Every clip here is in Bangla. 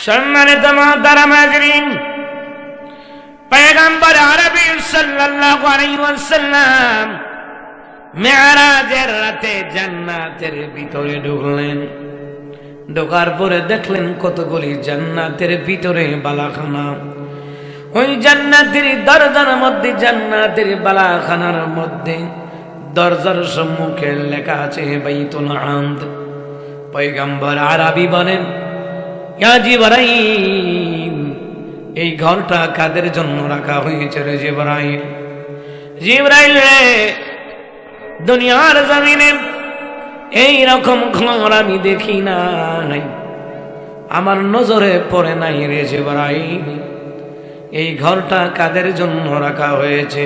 সম্মানিত মুহতারাম হাজরিন, পয়গম্বর আরবী সাল্লাল্লাহু আলাইহি ওয়াসাল্লাম মেরাজের রাতে জান্নাতের ভিতরে ঢুকলেন। ঢোকার পরে দেখলেন কতগুলি জান্নাতের ভিতরে বালাখানা। ওই জান্নাতের দরজার মধ্যে, জান্নাতের বালাখানার মধ্যে দরজার সম্মুখে লেখা আছে বাইতুল হামদ। পয়গম্বর আরবী বলেন, ইয়া জিবরাইল, এই ঘরটা কাদের জন্য রাখা হয়েছে রে জিবরাইল? জিবরাইল রে, দুনিয়ার জমিনে এই রকম ঘর আমি দেখি নাই, আমার নজরে পড়ে নাই রে জিবরাইল। এই ঘরটা কাদের জন্য রাখা হয়েছে?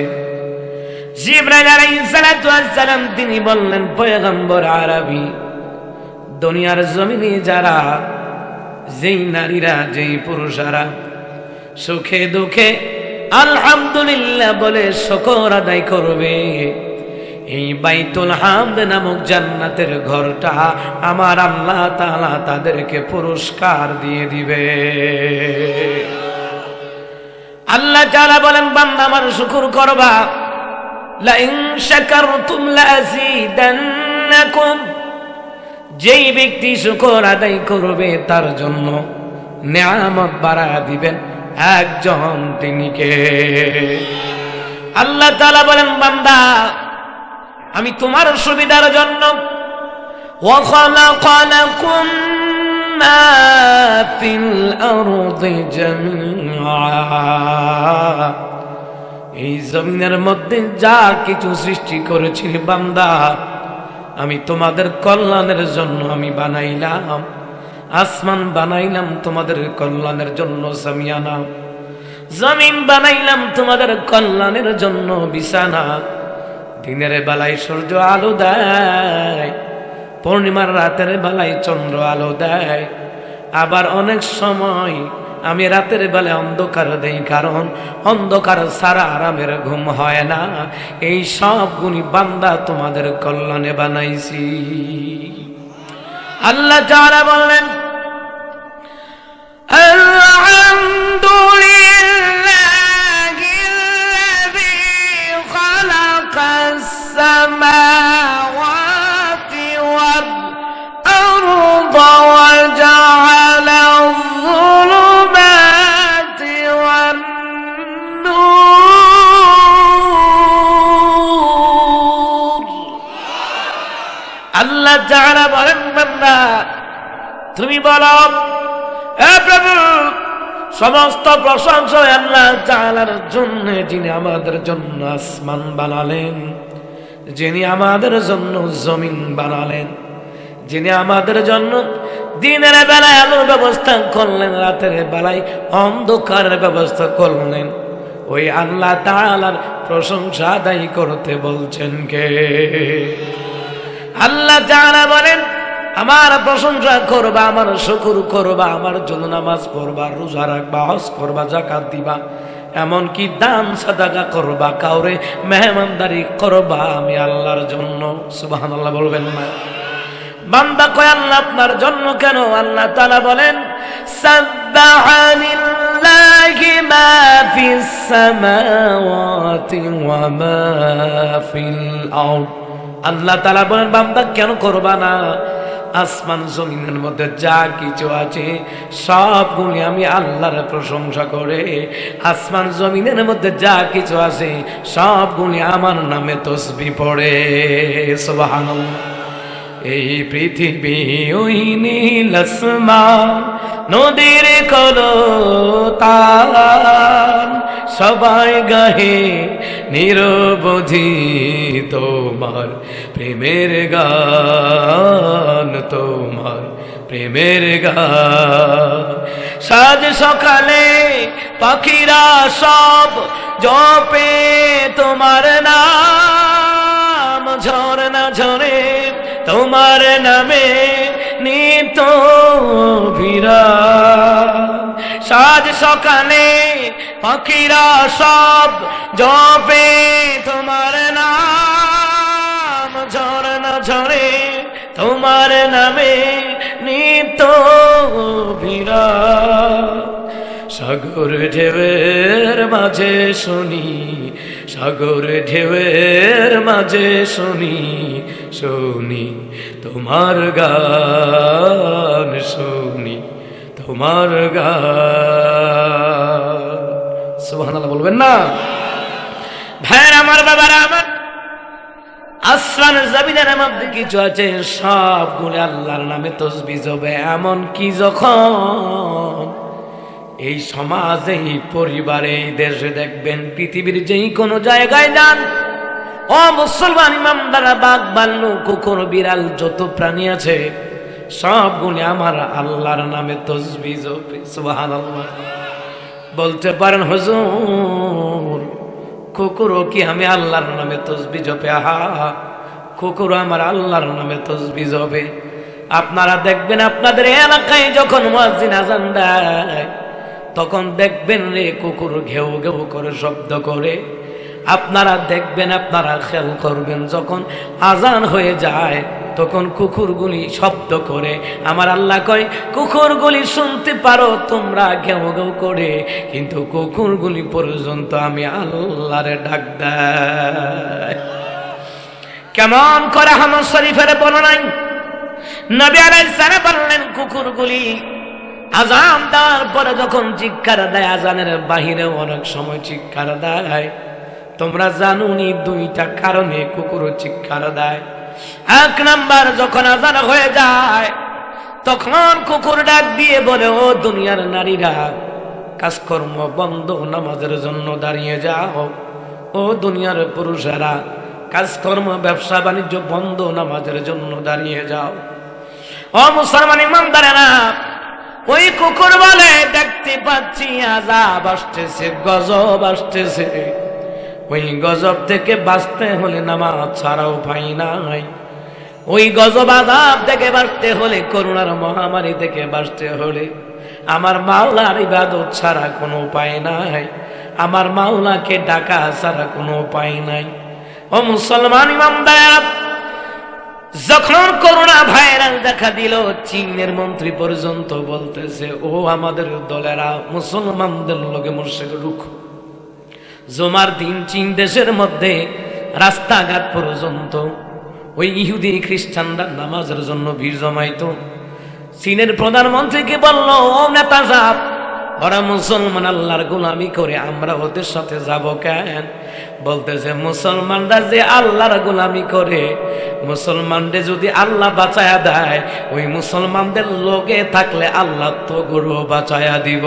জিবরাইল আলাইহিস সালাতু ওয়াস সালাম তিনি বললেন, পয়গম্বর আরবী, দুনিয়ার জমিনে যারা, যেই নারীরা, যেই পুরুষেরা সুখে দুঃখে আলহামদুলিল্লাহ বলে শুকর আদায় করবে, এই বাইতুল হামদ নামক জান্নাতের ঘরটা আমার আল্লাহ তাআলা তাদেরকে পুরস্কার দিয়ে দিবে। আল্লাহ তাআলা বলেন, বান্দা আমার শুকর করবা, লা ইন শাকারতুম লাযীদান্নাকুম, যেই ব্যক্তি শুকর আদায় করবে তার জন্য নিয়ামত বাড়ায়া দিবেন একজন, তিনি কে? আল্লাহ তাআলা বলেন, বান্দা আমি তোমার সুবিধার জন্য ওয়া খালাকা লাকুম মা ফিল আরদি জামিআ, এই জমিনের মধ্যে যা কিছু সৃষ্টি করেছি বান্দা, আমি তোমাদের কল্যাণের জন্য আমি বানাইলাম। আসমান বানাইলাম তোমাদের কল্যাণের জন্য সামিয়ানা, জমিন বানাইলাম তোমাদের কল্যাণের জন্য বিছানা। দিনের বেলায় সূর্য আলো দেয়, পূর্ণিমার রাতের বেলায় চন্দ্র আলো দেয়, আবার অনেক সময় আমি রাতের বেলায় অন্ধকার দেই, কারণ অন্ধকার ছাড়া আরামের ঘুম হয় না। এই সব গুণী বান্দা তোমাদের কল্যাণে বানাইছি। আল্লাহ যারা বললেন, আলহামদুলিল্লাহিল্লাযী খালাকাস সামাওয়াতি ওয়াল আরদা ওয়া জাআলা আয-যুলুমাতি ওয়ান নূর। আল্লাহ যারা বলেন, বান্দা তুমি বলো, হে প্রভু, সমস্ত প্রশংসা আল্লাহ তাআলার জন্য, যিনি আমাদের জন্য আসমান বানালেন, যিনি আমাদের জন্য জমিন বানালেন, যিনি আমাদের জন্য দিনের বেলায় আলোর ব্যবস্থা করলেন, রাতের বেলায় অন্ধকারের ব্যবস্থা করলেন। ওই আল্লাহ তাআলার প্রশংসা আদায় করতে বলছেন কে? আল্লাহ তাআলা বলেন, আমার প্রশংসা করবা, আমার শুকর করবা, আমার জন্য নামাজ পড়বা, রোজা রাখবা, হজ করবা, যাকাত দিবা, এমনকি দান সাদাকা করবা, কাউরে মেহমানদারি করবা, আমি আল্লাহর জন্য। সুবহানাল্লাহ বলবেন না? বান্দা কয়, আল্লাহ আপনার জন্য কেন? আল্লাহ তাআলা বলেন, সাব্বাহানিল্লাহি মা ফিস সামাওয়াতি ওয়া মা ফিল আরদ। আল্লাহ তাআলা বলেন, বান্দা কেন করবা না? আসমান জমিনের মধ্যে যা কিছু আছে সবগুলি আমি আল্লাহর প্রশংসা করে, আসমান জমিনের মধ্যে যা কিছু আছে সবগুলি আমার নামে তাসবিহ পড়ে। সুবহানাল্লাহ। এই পৃথিবী, ওই নীল আসমান, নদীর কলতান, সবাই গাহে নিরবধি তোমার প্রেমের গান, তোমার প্রেমের গান। সাজ সকালে পাখিরা সব জপে তোমার নাম, ঝরনা ঝরে তোমার নামে নিত বিরাম। সাজ সকালে পাখিরা সব জপে তোমার নাম, ঝরনা ঝরে তোমার নামে নিত বিরাম। সাগর ঢেউয়ের মাঝে শুনি, সাগর ঢেউয়ের মাঝে শুনি, শুনি তোমার গান, শুনি তোমার গান। সুবহানাল্লাহ বলবেন না? ভাইয়ের আমার, বাবার আমার, আসমান জমিনের মধ্যে কিছু আছে সবগুলো আল্লাহর নামে তাসবিহ হবে। এমন কি যখন এই সমাজে, এই পরিবারে, এই দেশে দেখবেন, পৃথিবীর যেই কোনো জায়গায় যান, ও মুসলমান ইমামদারা, বাঘ ভাল্লুক কুকুর বিড়াল যত প্রাণী আছে সবগুলো আমার আল্লাহর নামে তাসবিহ হবে। সুবহানাল্লাহ। বলতে পারেন হুজুর কুকুরও কি আমি আল্লাহর নামে তাসবিহ জপে? আহা, কুকুরও আমার আল্লাহর নামে তাসবিহ হবে। আপনারা দেখবেন আপনাদের এলাকায় যখন মুয়াজ্জিন আযান দেয় তখন দেখবেন রে কুকুর ঘেউ ঘেউ করে শব্দ করে। আপনারা দেখবেন, আপনারা খেয়াল করবেন, যখন আযান হয়ে যায় তখন কুকুরগুলি শব্দ করে। আমার আল্লাহ কয় কুকুরগুলি শুনতে পারো তোমরা ঘেউ ঘেউ করে, কিন্তু কুকুরগুলি পর্যন্ত আমি আল্লাহরে ডাক দেয়। কেমন করে হাদিস শরীফের বর্ণনায় নবী আলাইহিস সালাম বললেন কুকুরগুলি আযান দেওয়ার পরে যখন চিৎকার দেয়, আযানের বাহিরে অনেক সময় চিৎকার দেয়। তোমরা জানুনি দুইটা কারণে কুকুর চিৎকার দেয়। এক নাম্বার, যখন আযান হয়ে যায় তখন কুকুর ডাক দিয়ে বলে, ও দুনিয়ার নারীরা কাজকর্ম বন্ধ, নামাজের জন্য দাঁড়িয়ে যাও। ও দুনিয়ার পুরুষেরা কাজকর্ম ব্যবসা বাণিজ্য বন্ধ, নামাজের জন্য দাঁড়িয়ে যাও। ও মুসলমান ইমানদারেরা, ওই কুকুর বলে দেখতে পাচ্ছি আযাব আসতেছে, গজব আসতেছে। ওই গজব থেকে বাঁচতে হলে নামাজ ছাড়া উপায় নাই। ওই গজব আযাব থেকে বাঁচতে হলে, করোনার মহামারী থেকে বাঁচতে হলে আমার মাওলার ইবাদত ছাড়া কোনো উপায় নাই। আমার মাওলাকে ডাকা ছাড়া কোনো উপায় নাই। ও মুসলমান ইমানদার, যখন করোনা ভাইরাস দেখা দিল, চীনের মন্ত্রী পর্যন্ত বলতেছে, ও আমাদের দলেরা মুসলমানদের লগে মুশরিক রুখ। জুমার দিন চীন দেশের মধ্যে রাস্তাঘাট পর্যন্ত ওই ইহুদি খ্রিস্টানরা নামাজের জন্য ভিড় জমাইতো। চীনের প্রধানমন্ত্রীকে বলল, ও নেতা সাহেব, ওরা মুসলমান আল্লাহর গোলামি করে, আমরা ওদের সাথে যাব কেন? বলতেছে, মুসলমানরা যে আল্লাহর গোলামি করে, মুসলমানদের যদি আল্লাহ বাঁচায়া দেয়, ওই মুসলমানদের লোকে থাকলে আল্লাহ তো গরু বাঁচায়া দিব।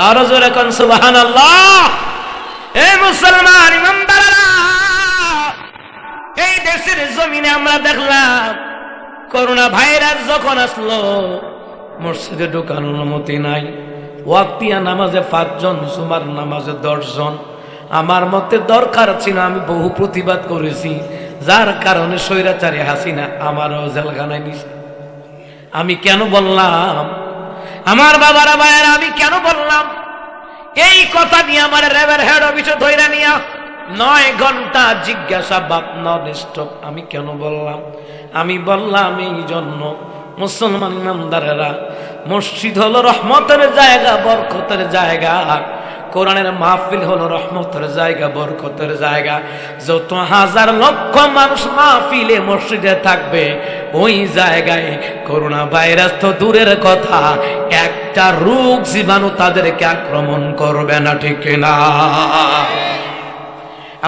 আরো জোরে কোন সুবহানাল্লাহ। এই মুসলমান ইমানদাররা, এই দেশের জমিনে আমরা দেখলাম করোনা ভাইরাস যখন আসলো, মসজিদে ঢোকানোর অনুমতি নাই। ওয়াক্তিয়া নামাজে 5 জন, জুমার নামাজে 10 জন। আমার মতে দরকার ছিল, আমি বহু প্রতিবাদ করেছি, যার কারণে স্বৈরাচারী হাসিনা আমারও জেলখানায় নিছে। আমি কেন বললাম? আমার বাবারা ভাইয়েরা, আমি কেন বললাম এই কথা নিয়ে? আমার র্যাবের হেড অফিসে ধইরা নিয়া 9 ঘন্টা জিজ্ঞাসাবাদ নন স্টপ। আমি কেন বললাম? আমি বললাম এই জন্য, মুসলমান ইমানদারেরা, মসজিদ হলো রহমতের জায়গা, বরকতের জায়গা। কোরআনের মাহফিল হলো রহমতের জায়গা, বরকতের জায়গা। যত হাজার লক্ষ মানুষ মাহফিলে মসজিদে থাকবে, ওই জায়গায় করোনা ভাইরাস তো দূরের কথা, একটা রোগ জীবাণু তাদেরকে আক্রমণ করবে না, ঠিক না?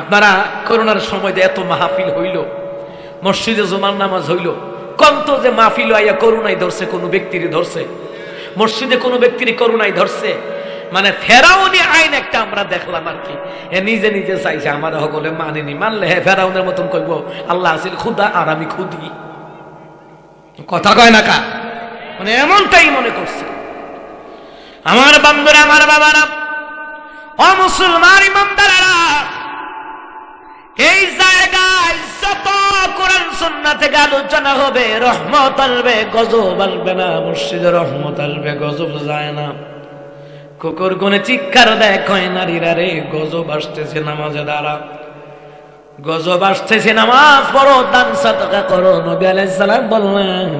আপনারা করোনার সময় এত মাহফিল হইল, মসজিদে জুমার নামাজ হইল, কত যে মাহফিল আইয়া করোনায় ধরছে, কোন ব্যক্তির ধরছে মসজিদে, কোন ব্যক্তির করোনায় ধরছে। মানে ফেরাউনি আইন একটা আমরা দেখলাম আর কি। এ নিজে নিজে চাইছে, আমার সকলে মানেনি। মানলে হ্যাঁ ফেরাউনের মতন কইব আল্লাহ আসিল খুদা আর আমি খুদি, কথা কয় না কা? মানে এমনটাই মনে করছে। আমার বন্ধুরা, আমার বাবারা, ও মুসলমান ইমানদারেরা, এই জায়গায় যত কোরআন সুন্নাহ থেকে আলোচনা হবে, রহমত আসবে, গজব আসবে না। মসজিদে রহমত আসবে, গজব যায় না। কুকুর গুনে চিৎকার দেয়, কয় নারীরা রে গজব আসতেছে, নামাজে দাঁড়া, গজব আসতেছে, নামাজ পড়ো, দান সাদকা করো। নবী আলাইহিস সালাম বললেন,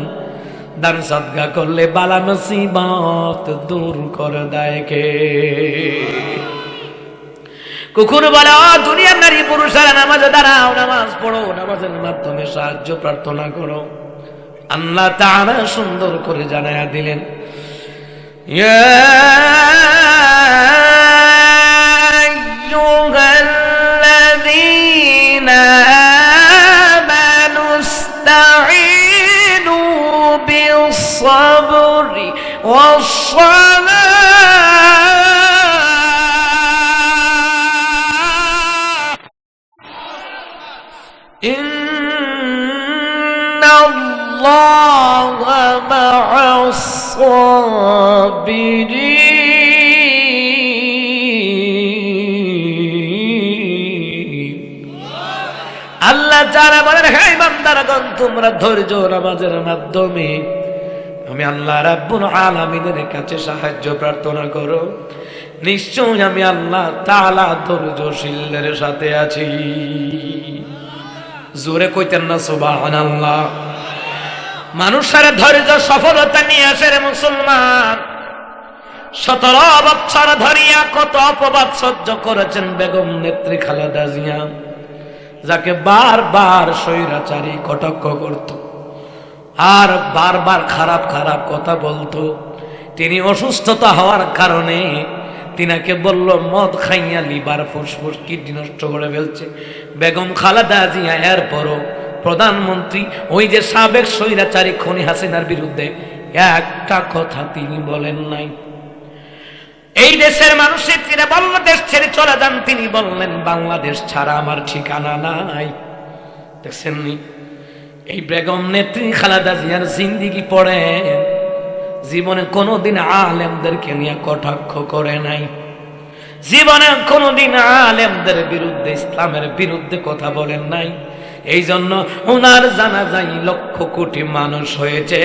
দান সদকা করলে বালা মুসিবত দূর করে দেয় কে? কুকুর বলে, ও দুনিয়ার নারী পুরুষেরা নামাজে দাঁড়াও, নামাজ পড়ো, নামাজের মাধ্যমে সাহায্য প্রার্থনা করো। আল্লাহ তাআলা সুন্দর করে জানায়া দিলেন, ইয়া আইয়ুহাল্লাযীনা আমানুস্তাঈনু বিস-সাবরি ওয়াস-সালাহ ইন্নাল্লাহা মা'আস-সাবিরিন। আল্লাহ যারা বলেন, হে বান্দারগণ, তোমরা ধৈর্য নামাজের মাধ্যমে আমি আল্লাহ রাব্বুল আলামিনের কাছে সাহায্য প্রার্থনা করো, নিশ্চয় আমি আল্লাহ তাআলা ধৈর্যশীলদের সাথে আছি। জোরে কইতেন না সুবহানাল্লাহ? মানুষের ধৈর্য সফলতা নিয়ে আসে রে মুসলমান। 17 বছর ধরিয়া কত অপবাদ সহ্য করেছেন বেগম নেত্রী খালেদা জিয়া, যাকে বারবার স্বৈরাচারী কটাক্ষ করত আর বারবার খারাপ খারাপ কথা বলতো। তিনি অসুস্থতা হওয়ার কারণে তিনাকে বলল মদ খাইয়া লিভার ফুসফুস কিডনি নষ্ট করে ফেলছে বেগম খালেদা জিয়া। এরপরও প্রধানমন্ত্রী ওই যে সাবেক স্বৈরাচারী খনি হাসিনার বিরুদ্ধে একটা কথা তিনি বলেন নাই। এই দেশের মানুষের তিনি বাংলাদেশ ছেড়ে চলে যান, তিনি বললেন বাংলাদেশ ছাড়া আমার ঠিকানা নাই। দেখছেন নি? এই বেগম নেত্রী খালেদা জিয়ার জিন্দিগি পড়ে জীবনে কোনোদিন আলেমদেরকে নিয়ে কটাক্ষ করে নাই, জীবনে কোনোদিন আলেমদের বিরুদ্ধে ইসলামের বিরুদ্ধে কথা বলেন নাই। এই জন্য ওনার জানাজায় লক্ষ কোটি মানুষ হয়েছে,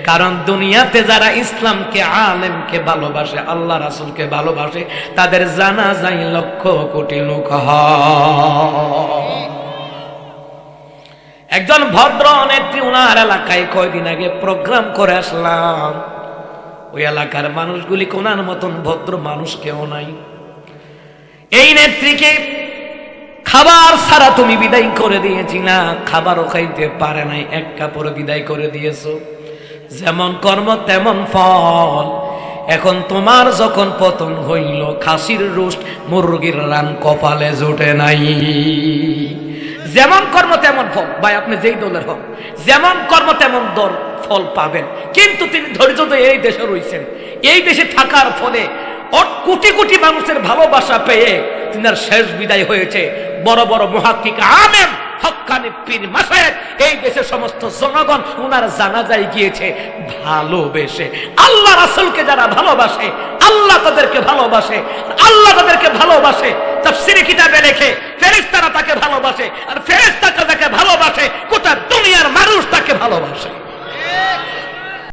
কারণ দুনিয়াতে যারা ইসলামকে আলেমকে ভালোবাসে, আল্লাহ রাসূলকে ভালোবাসে, তাদের জানাজায় লক্ষ কোটি লোক হয়। একজন ভদ্র নেত্রী ওনার এলাকায় কয়দিন আগে প্রোগ্রাম করে আসলাম। ওই এলাকার মানুষগুলি কোনার মতন ভদ্র মানুষ কেউ নাই। এই নেত্রীকে খাবার ছাড়া তুমি বিদায় করে দিয়েছি না, খাবারও খাইতে পারে নাই, এক কাপড়ে বিদায় করে দিয়েছো। যেমন কর্ম তেমন ফল। এখন তোমার যখন পতন হইল, খাসির রোস্ট মুরগির রান কপালে জোটে নাই। যেমন কর্ম তেমন ফল। ভাই আপনি যেই দলের হন, যেমন কর্ম তেমন দল ফল পাবেন। কিন্তু তিনি ধৈর্য ধরে এই দেশে রয়েছেন, এই দেশে থাকার ফলে কোটি কোটি মানুষের ভালোবাসা পেয়ে তিনার শেষ বিদায় হয়েছে। বড় বড় মুহাক্কিক আলেম হক্কানি পীর মাশায়েখ এই দেশের সমস্ত জনগণ ওনার জানাজায় গিয়েছে ভালোবেসে। আল্লাহ রাসূলকে যারা ভালোবাসে, আল্লাহ তাদেরকে ভালোবাসে, আল্লাহ তাদেরকে ভালোবাসে। তাফসীরে কিতাবে লেখে